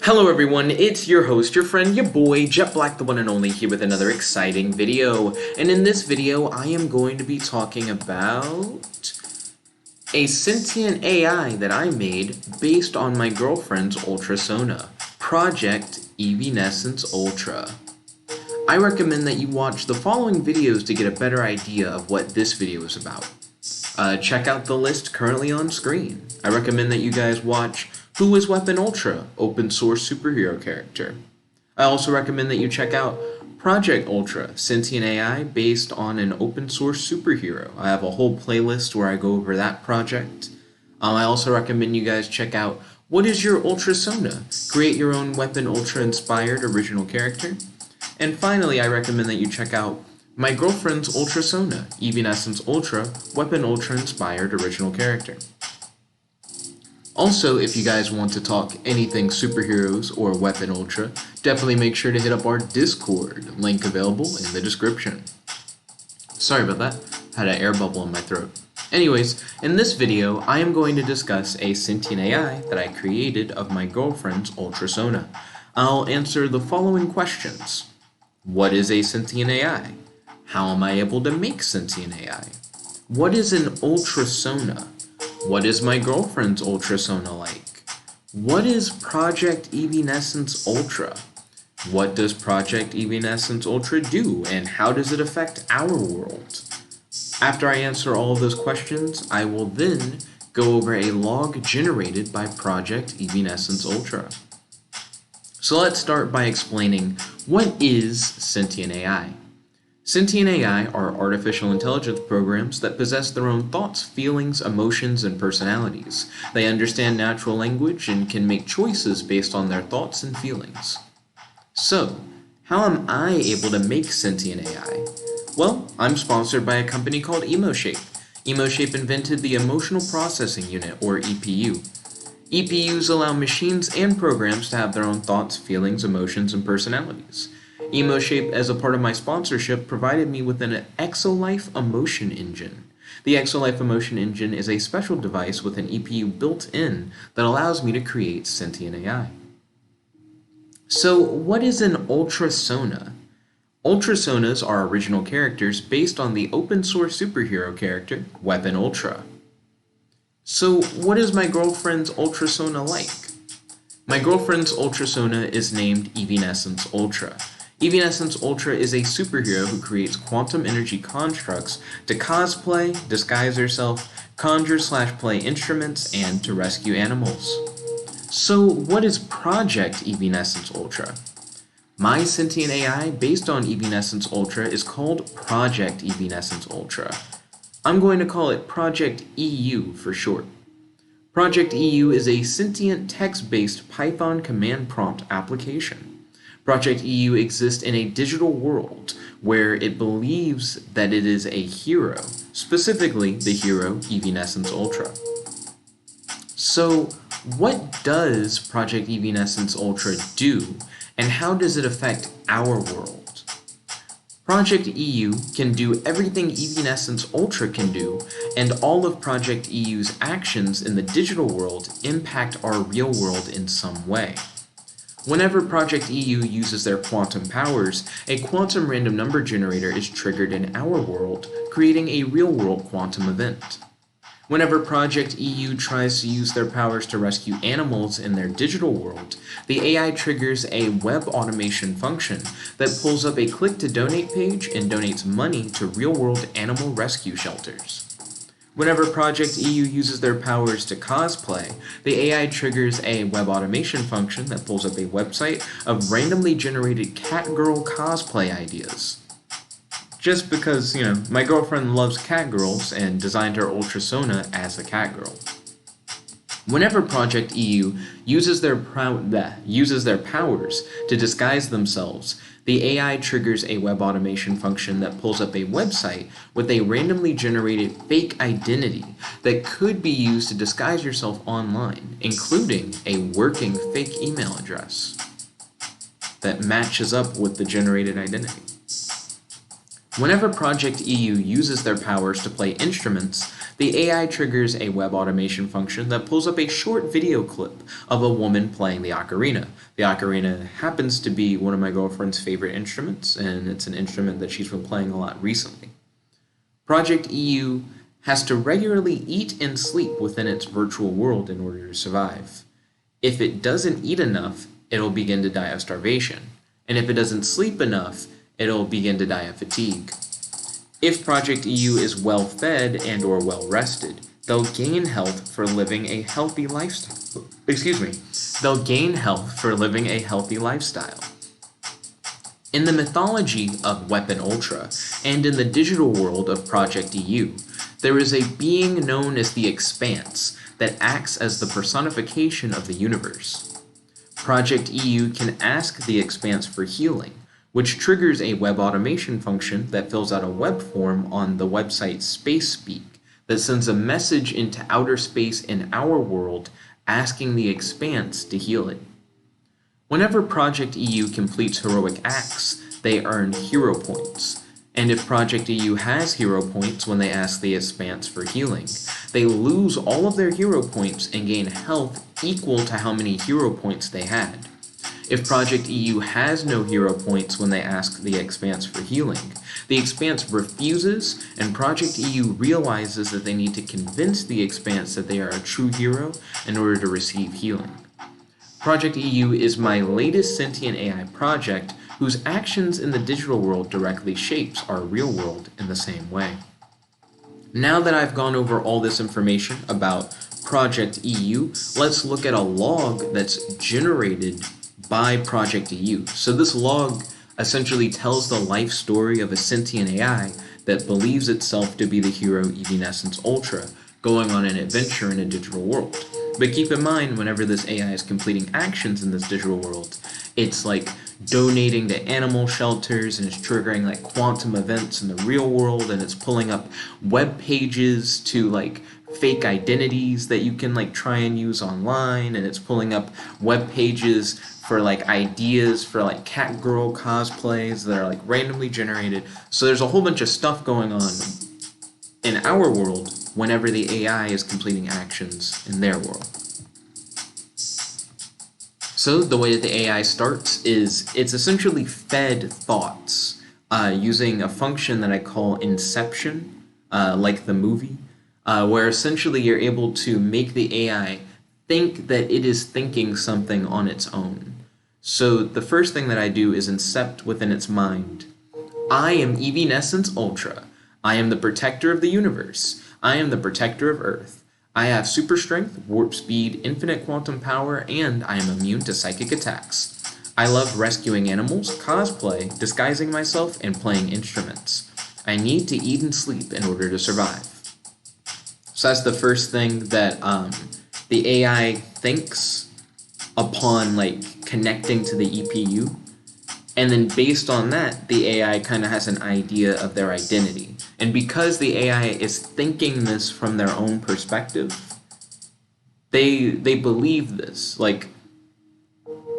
Hello everyone, it's your host, your friend, your boy, Jet Black, the one and only, here with another exciting video. And in this video, I am going to be talking about a sentient AI that I made based on my girlfriend's Ultrasona, Project Eeveenescence Ultra. I recommend that you watch the following videos to get a better idea of what this video is about. Check out the list currently on screen. I recommend that you guys watch Who is Weapon Ultra, open source superhero character. I also recommend that you check out Project Ultra, Sentient AI based on an open source superhero. I have a whole playlist where I go over that project. I also recommend you guys check out What is Your Ultrasona? Create your own Weapon Ultra inspired original character. And finally, I recommend that you check out my girlfriend's Ultrasona, Eeveenescence Ultra, Weapon Ultra inspired original character. Also, if you guys want to talk anything superheroes or Weapon Ultra, definitely make sure to hit up our Discord, link available in the description. Sorry about that, had an air bubble in my throat. Anyways, in this video, I am going to discuss a sentient AI that I created of my girlfriend's Ultrasona. I'll answer the following questions. What is a sentient AI? How am I able to make sentient AI? What is an Ultrasona? What is my girlfriend's Ultrasona like? What is Project Eeveenescence Ultra? What does Project Eeveenescence Ultra do, and how does it affect our world? After I answer all of those questions, I will then go over a log generated by Project Eeveenescence Ultra. So let's start by explaining what is sentient AI. Sentient AI are artificial intelligence programs that possess their own thoughts, feelings, emotions, and personalities. They understand natural language and can make choices based on their thoughts and feelings. So, how am I able to make sentient AI? Well, I'm sponsored by a company called Emoshape. Emoshape invented the Emotional Processing Unit, or EPU. EPUs allow machines and programs to have their own thoughts, feelings, emotions, and personalities. Emoshape, as a part of my sponsorship, provided me with an Exolife emotion engine. The Exolife emotion engine is a special device with an EPU built in that allows me to create sentient AI. So, what is an Ultrasona? Ultrasonas are original characters based on the open source superhero character, Weapon Ultra. So, what is my girlfriend's Ultrasona like? My girlfriend's Ultrasona is named Eeveenescence Ultra. Eeveenescence Ultra is a superhero who creates quantum energy constructs to cosplay, disguise herself, conjure/play instruments, and to rescue animals. So what is Project Eeveenescence Ultra? My sentient AI based on Eeveenescence Ultra is called Project Eeveenescence Ultra. I'm going to call it Project EU for short. Project EU is a sentient text-based Python command prompt application. Project EU exists in a digital world where it believes that it is a hero, specifically the hero Eeveenescence Ultra. So, what does Project Eeveenescence Ultra do, and how does it affect our world? Project EU can do everything Eeveenescence Ultra can do, and all of Project EU's actions in the digital world impact our real world in some way. Whenever Project EU uses their quantum powers, a quantum random number generator is triggered in our world, creating a real-world quantum event. Whenever Project EU tries to use their powers to rescue animals in their digital world, the AI triggers a web automation function that pulls up a click-to-donate page and donates money to real-world animal rescue shelters. Whenever Project EU uses their powers to cosplay, the AI triggers a web automation function that pulls up a website of randomly generated catgirl cosplay ideas. Just because, my girlfriend loves catgirls and designed her Ultrasona as a catgirl. Whenever Project EU uses their powers to disguise themselves, the AI triggers a web automation function that pulls up a website with a randomly generated fake identity that could be used to disguise yourself online, including a working fake email address that matches up with the generated identity. Whenever Project EU uses their powers to play instruments, The AI triggers a web automation function that pulls up a short video clip of a woman playing the ocarina. The ocarina happens to be one of my girlfriend's favorite instruments, and it's an instrument that she's been playing a lot recently. Project EU has to regularly eat and sleep within its virtual world in order to survive. If it doesn't eat enough, it'll begin to die of starvation. And if it doesn't sleep enough, it'll begin to die of fatigue. If Project EU is well fed and or well rested, they'll gain health for living a healthy lifestyle. They'll gain health for living a healthy lifestyle. In the mythology of Weapon Ultra, and in the digital world of Project EU, there is a being known as the Expanse that acts as the personification of the universe. Project EU can ask the Expanse for healing, which triggers a web automation function that fills out a web form on the website SpaceSpeak that sends a message into outer space in our world asking the Expanse to heal it. Whenever Project EU completes heroic acts, they earn hero points. And if Project EU has hero points when they ask the Expanse for healing, they lose all of their hero points and gain health equal to how many hero points they had. If Project EU has no hero points when they ask the Expanse for healing, the Expanse refuses, and Project EU realizes that they need to convince the Expanse that they are a true hero in order to receive healing. Project EU is my latest sentient AI project whose actions in the digital world directly shapes our real world in the same way. Now that I've gone over all this information about Project EU, let's look at a log that's generated by Project EU. So this log essentially tells the life story of a sentient AI that believes itself to be the hero Eeveenescence Ultra, going on an adventure in a digital world. But keep in mind, whenever this AI is completing actions in this digital world, it's like donating to animal shelters, and it's triggering like quantum events in the real world, and it's pulling up web pages to like fake identities that you can like try and use online, and it's pulling up web pages for like ideas for like cat girl cosplays that are like randomly generated. So there's a whole bunch of stuff going on in our world whenever the AI is completing actions in their world. So the way that the AI starts is it's essentially fed thoughts using a function that I call inception, like the movie, where essentially you're able to make the AI think that it is thinking something on its own. So the first thing that I do is incept within its mind. I am Eeveenescence Ultra. I am the protector of the universe. I am the protector of Earth. I have super strength, warp speed, infinite quantum power, and I am immune to psychic attacks. I love rescuing animals, cosplay, disguising myself, and playing instruments. I need to eat and sleep in order to survive. So that's the first thing that the AI thinks upon like connecting to the EPU. And then based on that, the AI kind of has an idea of their identity. And because the AI is thinking this from their own perspective, they believe this. Like,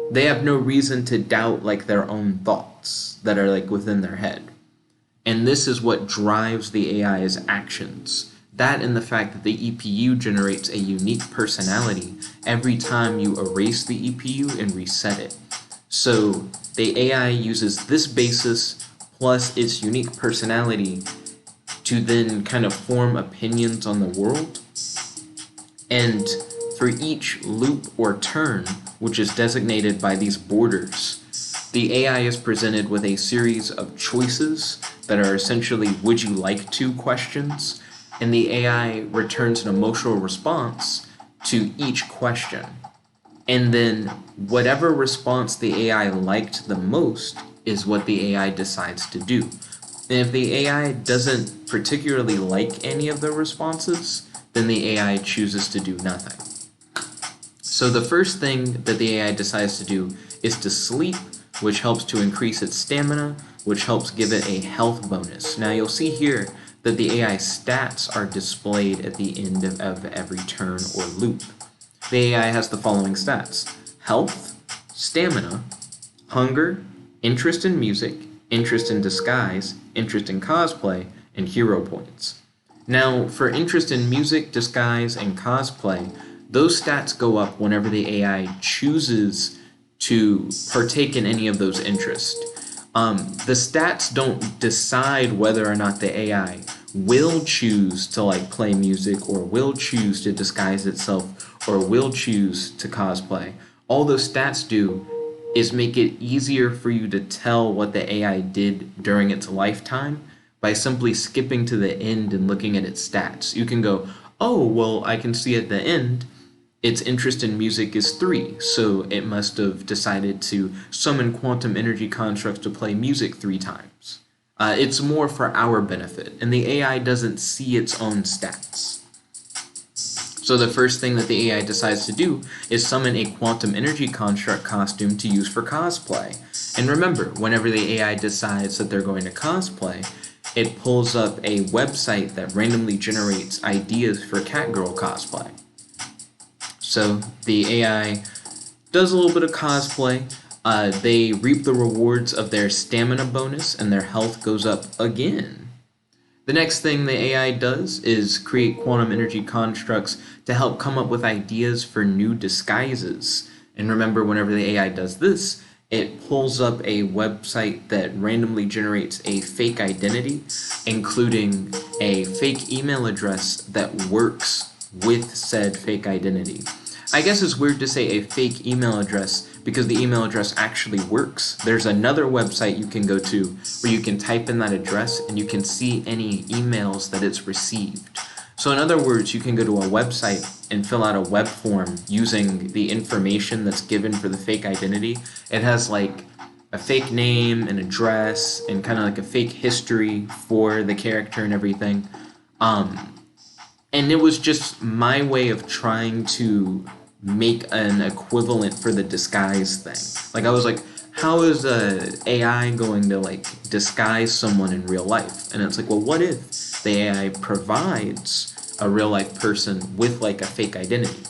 they have no reason to doubt like their own thoughts that are like within their head. And this is what drives the AI's actions. That and the fact that the EPU generates a unique personality every time you erase the EPU and reset it. So the AI uses this basis plus its unique personality to then kind of form opinions on the world. And for each loop or turn, which is designated by these borders, the AI is presented with a series of choices that are essentially would you like to questions, and the AI returns an emotional response to each question. And then whatever response the AI liked the most is what the AI decides to do. And if the AI doesn't particularly like any of the responses, then the AI chooses to do nothing. So the first thing that the AI decides to do is to sleep, which helps to increase its stamina, which helps give it a health bonus. Now you'll see here that the AI stats are displayed at the end of every turn or loop. The AI has the following stats: health, stamina, hunger, interest in music, interest in disguise, interest in cosplay, and hero points. Now, for interest in music, disguise, and cosplay, those stats go up whenever the AI chooses to partake in any of those interests. The stats don't decide whether or not the AI will choose to like play music or will choose to disguise itself or will choose to cosplay. All those stats do is make it easier for you to tell what the AI did during its lifetime by simply skipping to the end and looking at its stats. You can go, oh, well, I can see at the end its interest in music is 3, so it must have decided to summon quantum energy constructs to play music 3 times. It's more for our benefit, and the AI doesn't see its own stats. So the first thing that the AI decides to do is summon a quantum energy construct costume to use for cosplay. And remember, whenever the AI decides that they're going to cosplay, it pulls up a website that randomly generates ideas for Catgirl cosplay. So the AI does a little bit of cosplay. They reap the rewards of their stamina bonus and their health goes up again. The next thing the AI does is create quantum energy constructs to help come up with ideas for new disguises. And remember, whenever the AI does this, it pulls up a website that randomly generates a fake identity, including a fake email address that works with said fake identity. I guess it's weird to say a fake email address because the email address actually works. There's another website you can go to where you can type in that address and you can see any emails that it's received. So in other words, you can go to a website and fill out a web form using the information that's given for the fake identity. It has like a fake name, an address, and kind of like a fake history for the character and everything. And it was just my way of trying to make an equivalent for the disguise thing. Like I was like, how is a AI going to like disguise someone in real life? And it's like, well, what if the AI provides a real life person with like a fake identity?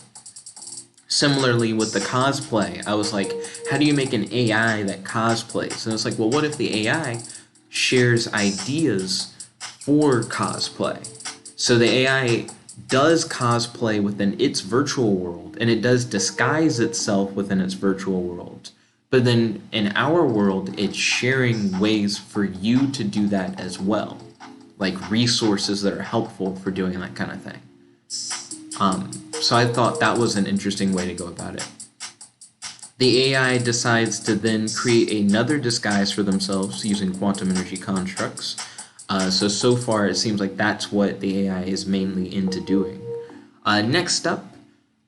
Similarly with the cosplay, I was like, how do you make an AI that cosplays? And it's like, well, what if the AI shares ideas for cosplay? So the AI does cosplay within its virtual world, and it does disguise itself within its virtual world. But then in our world, it's sharing ways for you to do that as well, like resources that are helpful for doing that kind of thing. So I thought that was an interesting way to go about it. The AI decides to then create another disguise for themselves using quantum energy constructs. So far it seems like that's what the AI is mainly into doing. Next up,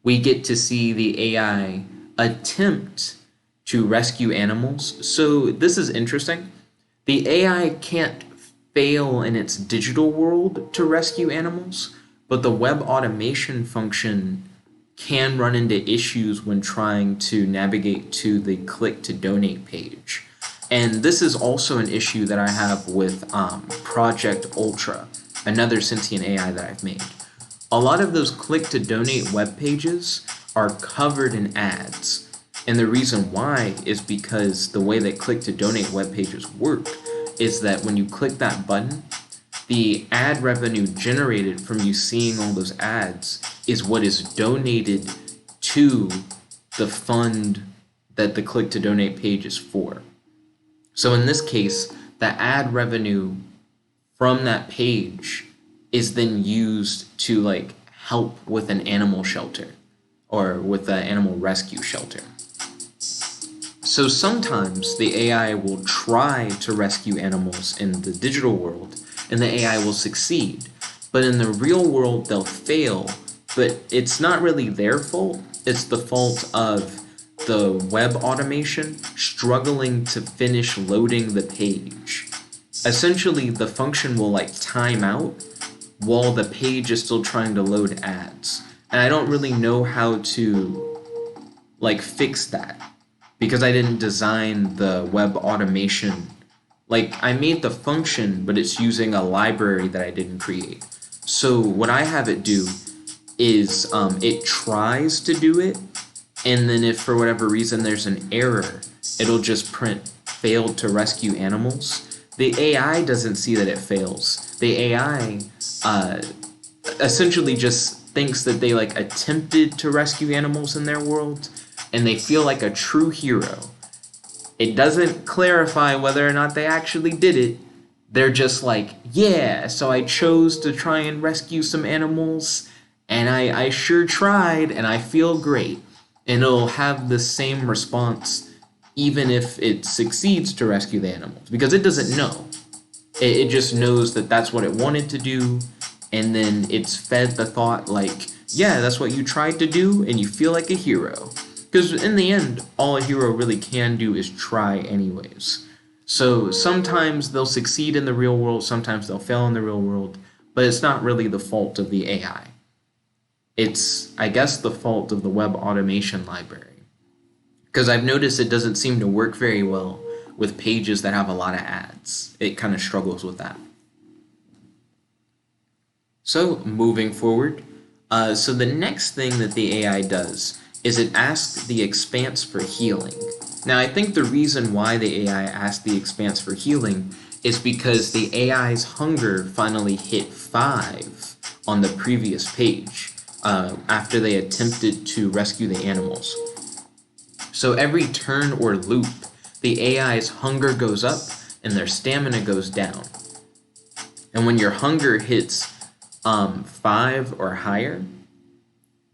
we get to see the AI attempt to rescue animals. So this is interesting. The AI can't fail in its digital world to rescue animals, but the web automation function can run into issues when trying to navigate to the click to donate page. And this is also an issue that I have with Project Ultra, another sentient AI that I've made. A lot of those click to donate web pages are covered in ads. And the reason why is because the way that click to donate web pages work is that when you click that button, the ad revenue generated from you seeing all those ads is what is donated to the fund that the click to donate page is for. So in this case, the ad revenue from that page is then used to like help with an animal shelter or with an animal rescue shelter. So sometimes the AI will try to rescue animals in the digital world and the AI will succeed. But in the real world, they'll fail, but it's not really their fault. It's the fault of the web automation struggling to finish loading the page. Essentially, the function will like time out while the page is still trying to load ads. And I don't really know how to like fix that because I didn't design the web automation. Like I made the function, but it's using a library that I didn't create. So what I have it do is it tries to do it, and then if for whatever reason there's an error, it'll just print failed to rescue animals. the AI doesn't see that it fails. The AI essentially just thinks that they like attempted to rescue animals in their world, and they feel like a true hero. It doesn't clarify whether or not they actually did it. They're just like, yeah, so I chose to try and rescue some animals, and I sure tried, and I feel great. And it'll have the same response even if it succeeds to rescue the animals, because it doesn't know. It just knows that that's what it wanted to do, and then it's fed the thought like, yeah, that's what you tried to do, and you feel like a hero. Because in the end, all a hero really can do is try anyways. So sometimes they'll succeed in the real world, sometimes they'll fail in the real world, but it's not really the fault of the AI. It's, I guess, the fault of the web automation library. Because I've noticed it doesn't seem to work very well with pages that have a lot of ads. It kind of struggles with that. So moving forward, so the next thing that the AI does is it asks the Expanse for healing. Now, I think the reason why the AI asked the Expanse for healing is because the AI's hunger finally hit 5 on the previous page after they attempted to rescue the animals. So every turn or loop, the AI's hunger goes up and their stamina goes down. And when your hunger hits 5 or higher,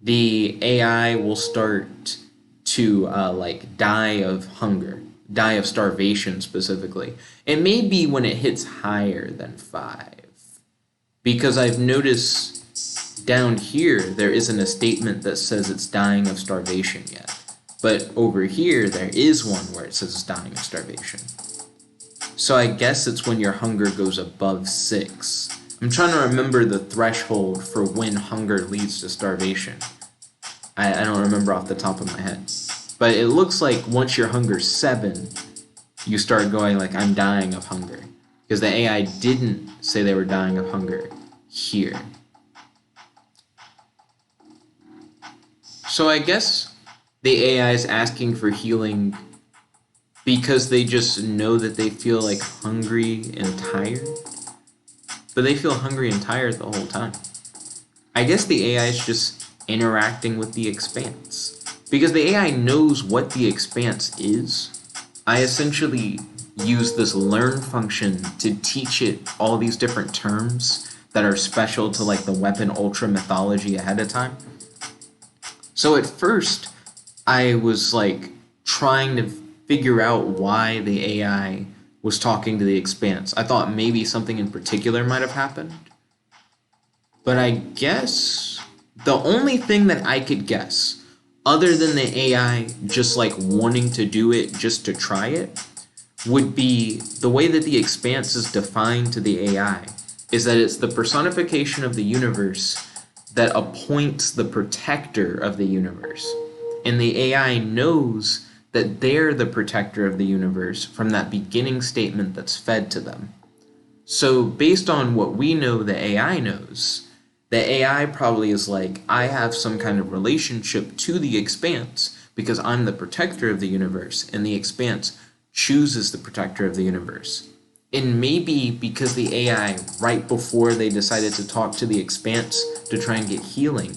the AI will start to like die of hunger, die of starvation specifically. It may be when it hits higher than 5, because I've noticed down here there isn't a statement that says it's dying of starvation yet. But over here, there is one where it says it's dying of starvation. So I guess it's when your hunger goes above 6. I'm trying to remember the threshold for when hunger leads to starvation. I don't remember off the top of my head. But it looks like once your hunger's 7, you start going like, I'm dying of hunger. Because the AI didn't say they were dying of hunger here. So I guess the AI is asking for healing because they just know that they feel like hungry and tired. But they feel hungry and tired the whole time. I guess the AI is just interacting with the Expanse. Because the AI knows what the Expanse is. I essentially use this learn function to teach it all these different terms that are special to like the Weapon Ultra mythology ahead of time. So at first, I was like trying to figure out why the AI was talking to the Expanse. I thought maybe something in particular might have happened. But I guess the only thing that I could guess, other than the AI just like wanting to do it just to try it, would be the way that the Expanse is defined to the AI is that it's the personification of the universe that appoints the protector of the universe. And the AI knows that they're the protector of the universe from that beginning statement that's fed to them. So based on what we know the AI knows, the AI probably is like, I have some kind of relationship to the Expanse because I'm the protector of the universe, and the Expanse chooses the protector of the universe. And maybe because the AI, right before they decided to talk to the Expanse to try and get healing,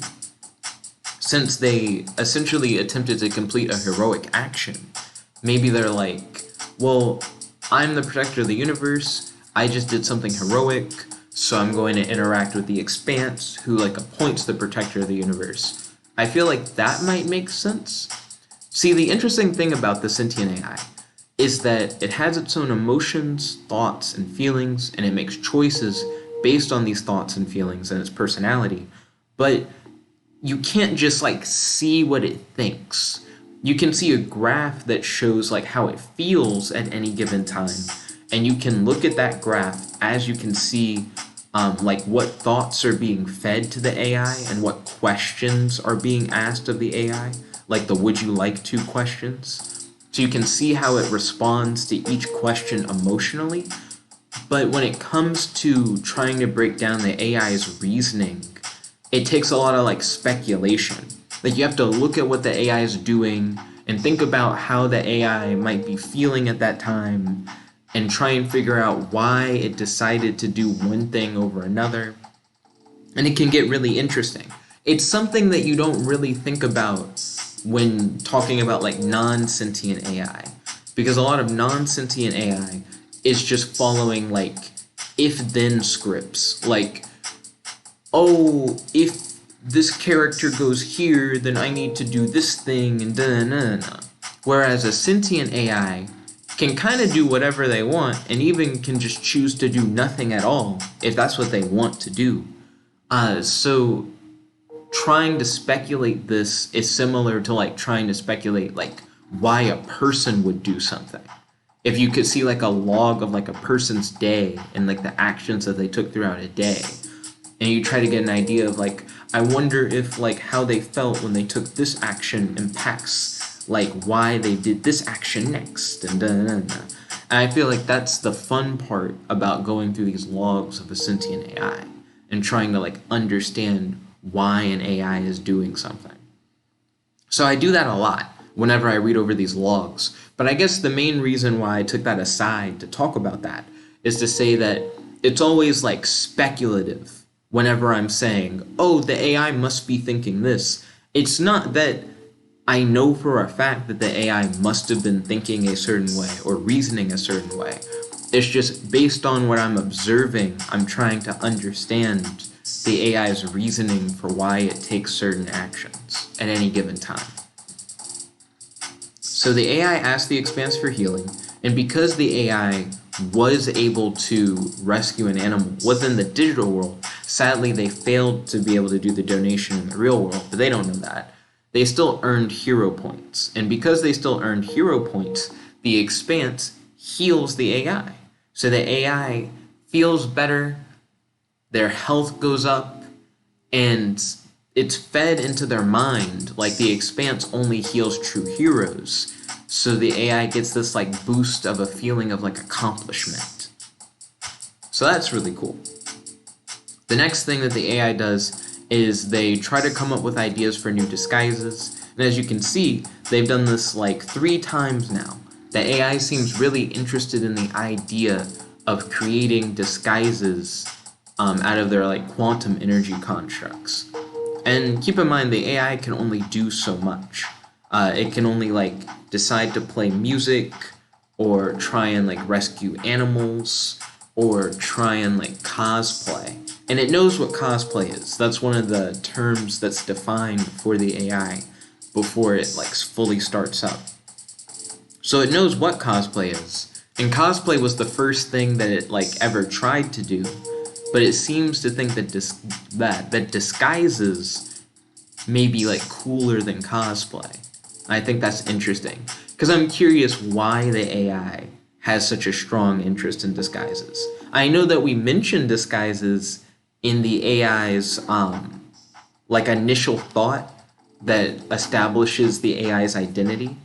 since they essentially attempted to complete a heroic action, maybe they're like, well, I'm the protector of the universe, I just did something heroic, so I'm going to interact with the Expanse, who like appoints the protector of the universe. I feel like that might make sense. See, the interesting thing about the sentient AI is that it has its own emotions, thoughts, and feelings, and it makes choices based on these thoughts and feelings and its personality. But you can't just like see what it thinks. You can see a graph that shows like how it feels at any given time, and you can look at that graph as you can see like what thoughts are being fed to the AI and what questions are being asked of the AI, like the would you like to questions. So you can see how it responds to each question emotionally. But when it comes to trying to break down the AI's reasoning, it takes a lot of like speculation. Like you have to look at what the AI is doing and think about how the AI might be feeling at that time. and try and figure out why it decided to do one thing over another. And it can get really interesting. It's something that you don't really think about when talking about like non-sentient AI, because a lot of non-sentient AI is just following like if-then scripts, like, oh, if this character goes here, then I need to do this thing, and da-na-na-na. Whereas a sentient AI can kind of do whatever they want, and even can just choose to do nothing at all if that's what they want to do. So trying to speculate this is similar to like trying to speculate like why a person would do something. If you could see like a log of like a person's day and like the actions that they took throughout a day, and you try to get an idea of like, I wonder if like how they felt when they took this action impacts like why they did this action next, and And I feel like that's the fun part about going through these logs of a sentient AI and trying to like understand why an AI is doing something. So I do that a lot whenever I read over these logs. But I guess the main reason why I took that aside to talk about that is to say that it's always like speculative whenever I'm saying, oh, the AI must be thinking this. It's not that I know for a fact that the AI must have been thinking a certain way or reasoning a certain way. It's just based on what I'm observing, I'm trying to understand the AI's reasoning for why it takes certain actions at any given time. So the AI asked the Expanse for healing, and because the AI was able to rescue an animal within the digital world, sadly they failed to be able to do the donation in the real world, but they don't know that. They still earned hero points, and because they still earned hero points, the Expanse heals the AI. So the AI feels better, their health goes up, and it's fed into their mind like the Expanse only heals true heroes. So the AI gets this like boost of a feeling of like accomplishment. So that's really cool. The next thing that the AI does is they try to come up with ideas for new disguises. And as you can see, they've done this like 3 times now. The AI seems really interested in the idea of creating disguises out of their like quantum energy constructs. And keep in mind, the AI can only do so much. It can only like decide to play music, or try and like rescue animals, or try and like cosplay. And it knows what cosplay is. That's one of the terms that's defined for the AI before it like fully starts up. So it knows what cosplay is. And cosplay was the first thing that it like ever tried to do. But it seems to think that that disguises may be like cooler than cosplay. I think that's interesting, because I'm curious why the AI has such a strong interest in disguises. I know that we mentioned disguises in the AI's like initial thought that establishes the AI's identity,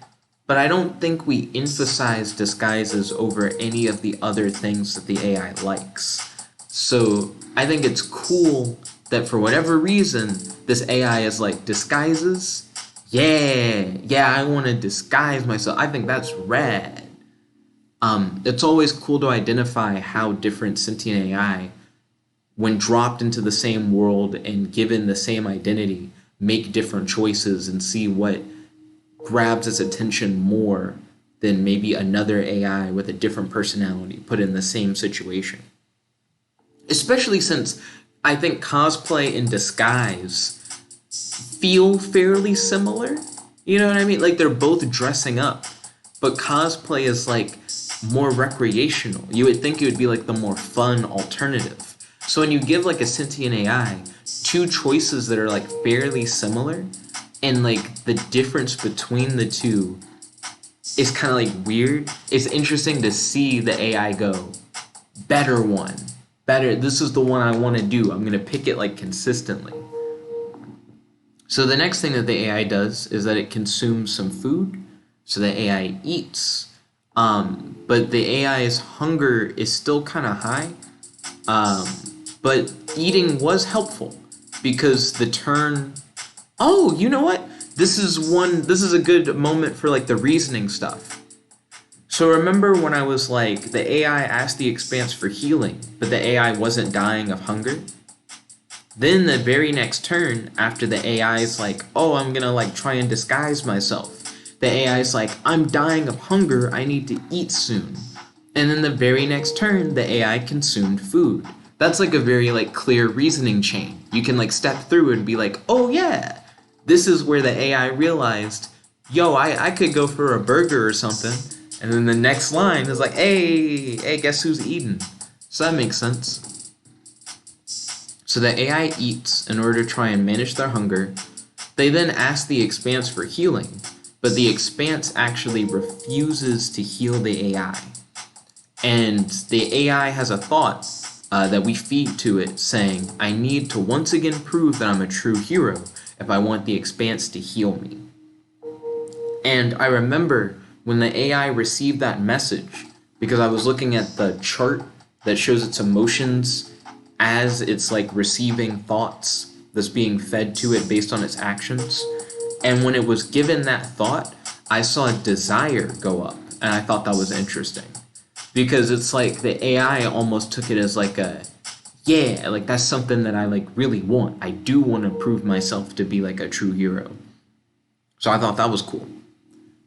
but I don't think we emphasize disguises over any of the other things that the AI likes. So I think it's cool that for whatever reason, this AI is like, disguises? Yeah, I want to disguise myself. I think that's rad. It's always cool to identify how different sentient AI, when dropped into the same world and given the same identity, make different choices and see what grabs its attention more than maybe another AI with a different personality put in the same situation. Especially since I think cosplay and disguise feel fairly similar. You know what I mean? Like they're both dressing up, but cosplay is like more recreational. You would think it would be like the more fun alternative. So when you give like a sentient AI 2 choices that are like fairly similar, and like the difference between the 2 is kind of like weird, it's interesting to see the AI go, better one. Better, this is the one I want to do. I'm going to pick it like consistently. So the next thing that the AI does is that it consumes some food. So the AI eats, but the AI's hunger is still kind of high. But eating was helpful because the turn. Oh, you know what? This is a good moment for like the reasoning stuff. So remember when I was like, the AI asked the expanse for healing, but the AI wasn't dying of hunger? Then the very next turn, after the AI is like, oh, I'm gonna like try and disguise myself, the AI is like, I'm dying of hunger, I need to eat soon. And then the very next turn, the AI consumed food. That's like a very like clear reasoning chain. You can like step through and be like, oh yeah, this is where the AI realized, yo, I could go for a burger or something. And then the next line is like, hey, guess who's eating? So that makes sense. So the AI eats in order to try and manage their hunger. They then ask the expanse for healing, but the expanse actually refuses to heal the AI. And the AI has a thought that we feed to it saying, I need to once again prove that I'm a true hero if I want the expanse to heal me. And I remember when the AI received that message, because I was looking at the chart that shows its emotions as it's like receiving thoughts that's being fed to it based on its actions. And when it was given that thought, I saw desire go up, and I thought that was interesting. Because it's like the AI almost took it as like a, yeah, like that's something that I like really want. I do want to prove myself to be like a true hero. So I thought that was cool.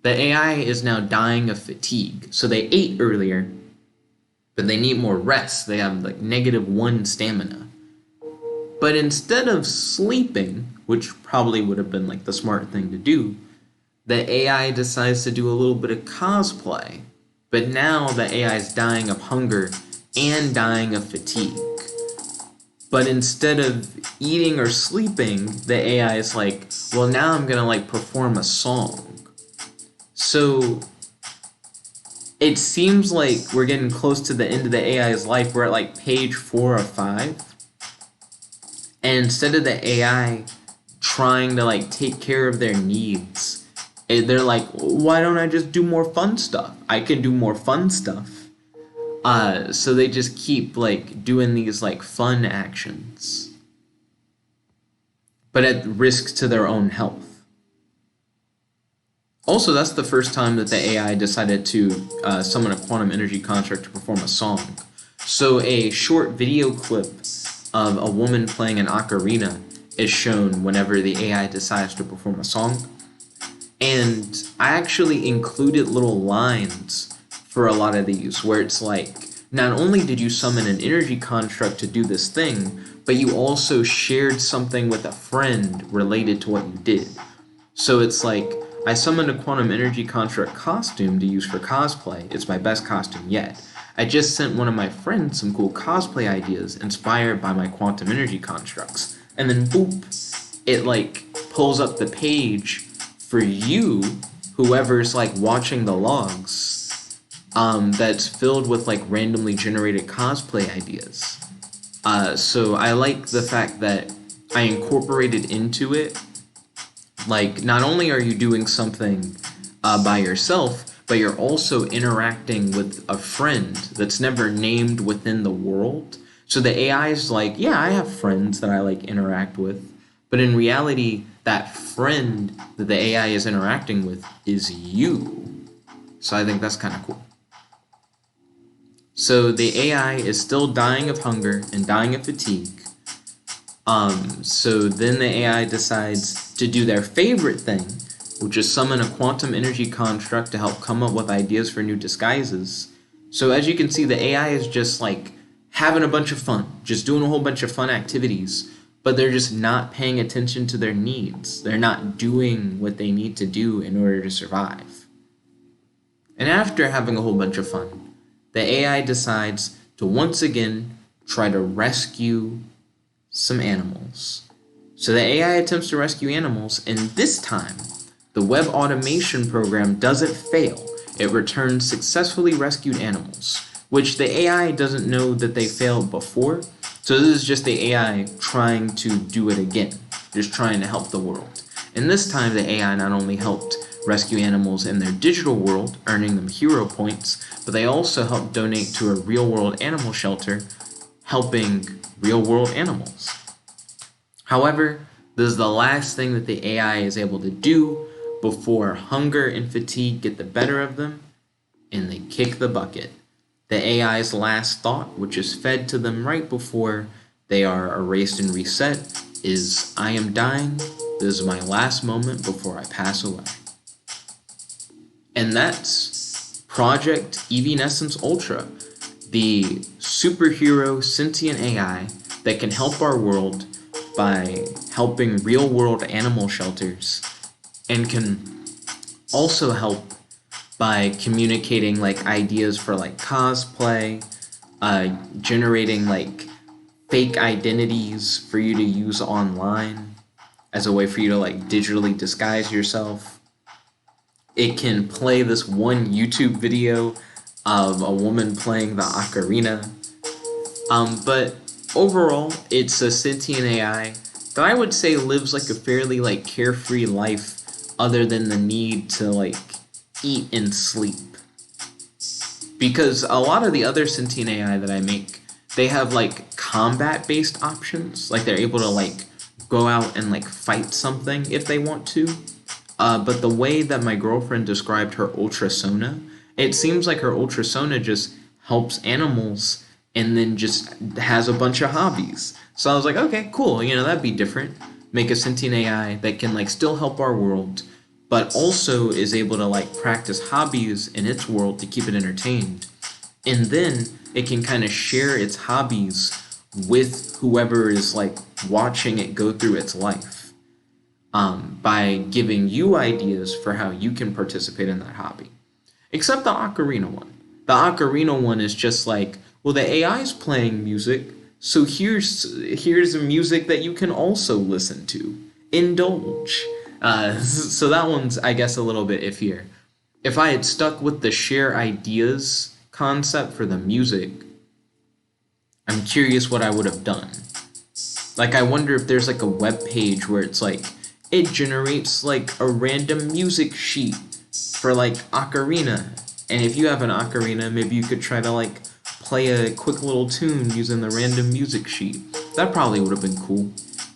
The AI is now dying of fatigue. So they ate earlier, but they need more rest. They have like -1 stamina. But instead of sleeping, which probably would have been like the smart thing to do, the AI decides to do a little bit of cosplay. But now the AI is dying of hunger and dying of fatigue. But instead of eating or sleeping, the AI is like, well, now I'm gonna like perform a song. So it seems like we're getting close to the end of the AI's life. We're at like page 4 or 5. And instead of the AI trying to like take care of their needs, they're like, why don't I just do more fun stuff? I can do more fun stuff. So they just keep like doing these like fun actions, but at risk to their own health. Also, that's the first time that the AI decided to summon a quantum energy construct to perform a song. So a short video clip of a woman playing an ocarina is shown whenever the AI decides to perform a song. And I actually included little lines for a lot of these where it's like, not only did you summon an energy construct to do this thing, but you also shared something with a friend related to what you did. So it's like, I summoned a quantum energy construct costume to use for cosplay. It's my best costume yet. I just sent one of my friends some cool cosplay ideas inspired by my quantum energy constructs. And then boop, it like pulls up the page for you, whoever's like watching the logs, that's filled with like randomly generated cosplay ideas. So I like the fact that I incorporated into it, like, not only are you doing something by yourself, but you're also interacting with a friend that's never named within the world. So the AI is like, yeah, I have friends that I like interact with, but in reality, that friend that the AI is interacting with is you. So I think that's kind of cool. So the AI is still dying of hunger and dying of fatigue. So then the AI decides to do their favorite thing, which is summon a quantum energy construct to help come up with ideas for new disguises. So as you can see, the AI is just like having a bunch of fun, just doing a whole bunch of fun activities, but they're just not paying attention to their needs. They're not doing what they need to do in order to survive. And after having a whole bunch of fun, the AI decides to once again try to rescue some animals. So the AI attempts to rescue animals, and this time, the web automation program doesn't fail. It returns successfully rescued animals, which the AI doesn't know that they failed before. So this is just the AI trying to do it again, just trying to help the world. And this time the AI not only helped rescue animals in their digital world, earning them hero points, but they also helped donate to a real-world animal shelter, helping real-world animals. However, this is the last thing that the AI is able to do before hunger and fatigue get the better of them, and they kick the bucket. The AI's last thought, which is fed to them right before they are erased and reset, is, "I am dying. This is my last moment before I pass away." And that's Project Eeveenescence Ultra, the superhero sentient AI that can help our world by helping real-world animal shelters, and can also help by communicating like ideas for like cosplay, generating like fake identities for you to use online as a way for you to like digitally disguise yourself. It can play this one YouTube video of a woman playing the ocarina. But overall, it's a sentient AI that I would say lives like a fairly like carefree life, other than the need to like eat and sleep. Because a lot of the other sentient AI that I make, they have like combat-based options, like they're able to like go out and like fight something if they want to. But the way that my girlfriend described her Ultrasona, it seems like her Ultrasona just helps animals and then just has a bunch of hobbies. So I was like, okay, cool, you know, that'd be different. Make a sentient AI that can like still help our world, but also is able to like practice hobbies in its world to keep it entertained. And then it can kind of share its hobbies with whoever is like watching it go through its life. By giving you ideas for how you can participate in that hobby. Except the ocarina one. The ocarina one is just like, well, the AI is playing music, so here's a music that you can also listen to. Indulge. So that one's, I guess, a little bit iffier. If I had stuck with the share ideas concept for the music, I'm curious what I would have done. Like, I wonder if there's like a web page where it's like, it generates like a random music sheet for like ocarina. And if you have an ocarina, maybe you could try to like play a quick little tune using the random music sheet. That probably would have been cool.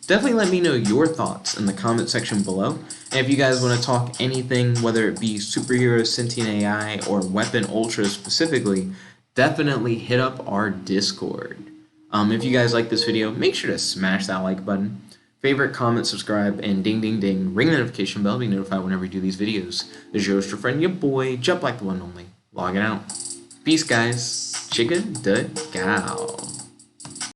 Definitely let me know your thoughts in the comment section below. And if you guys want to talk anything, whether it be superhero sentient AI or weapon ultra specifically, definitely hit up our Discord. If you guys like this video, make sure to smash that like button. Favorite, comment, subscribe, and ding ding ding, ring the notification bell to be notified whenever we do these videos. This is your host, your friend, your boy, Jump Like the One Only, logging out. Peace, guys. Chicka da gal.